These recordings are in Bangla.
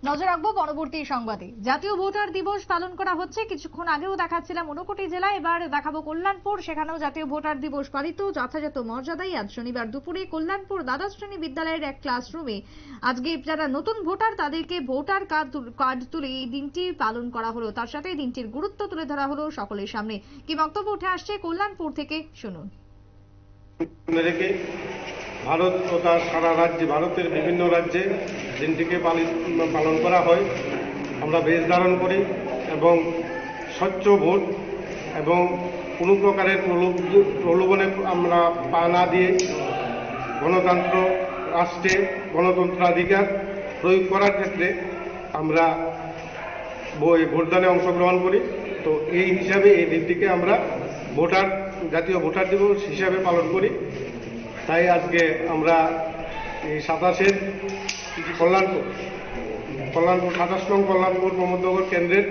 নজর রাখবো পরবর্তী সংবাদে। জাতীয় ভোটার দিবস পালন করা হচ্ছে। কিছুক্ষণ আগেও দেখাচ্ছিলাম ঊনকোটি জেলায়, এবার দেখাবো কল্যাণপুর। সেখানেও জাতীয় ভোটার দিবস পালিত যথাযথ মর্যাদায়। আজ শনিবার দুপুরে কল্যাণপুর দ্বাদশ শ্রেণী বিদ্যালয়ের এক ক্লাসরুমে আজকে যারা নতুন ভোটার তাদেরকে ভোটার কার্ড তুলে এই দিনটি পালন করা হলো। তার সাথে দিনটির গুরুত্ব তুলে ধরা হলো সকলের সামনে। কি বক্তব্য উঠে আসছে কল্যাণপুর থেকে, শুনুন। ভারত ও তার সারা রাজ্যে, ভারতের বিভিন্ন রাজ্যে দিনটিকে পালন করা হয়। আমরা বেশ ধারণ করি এবং স্বচ্ছ ভোট এবং কোনো প্রকারের প্রলোভনে আমরা পা না দিয়ে গণতন্ত্র রাষ্ট্রে গণতন্ত্রাধিকার প্রয়োগ করার ক্ষেত্রে আমরা ভোটদানে অংশগ্রহণ করি। তো এই হিসাবে এই দিনটিকে আমরা জাতীয় ভোটার দিবস হিসাবে পালন করি। তাই আজকে আমরা এই 27-এর কল্যাণপুর 27 নং কল্যাণপুর প্রমোদনগর কেন্দ্রের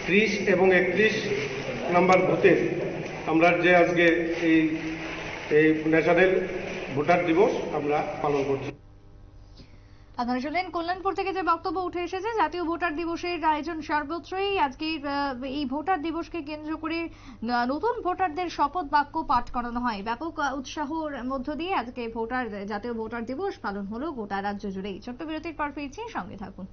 30 এবং 31 নম্বর বুথে আমরা যে আজকে এই ন্যাশনাল ভোটার দিবস আমরা পালন করছি। আপনারা শুনলেন কল্যাণপুর থেকে যে বক্তব্য উঠে এসেছে। জাতীয় ভোটার দিবসের আয়োজন সর্বত্রই। আজকে এই ভোটার দিবসকে কেন্দ্র করে নতুন ভোটারদের শপথ বাক্য পাঠ করানো হয়। ব্যাপক উৎসাহর মধ্য দিয়ে আজকে জাতীয় ভোটার দিবস পালন হলো গোটা রাজ্য জুড়েই। ছোট্ট বিরতির পর ফিরছি, সঙ্গে থাকুন।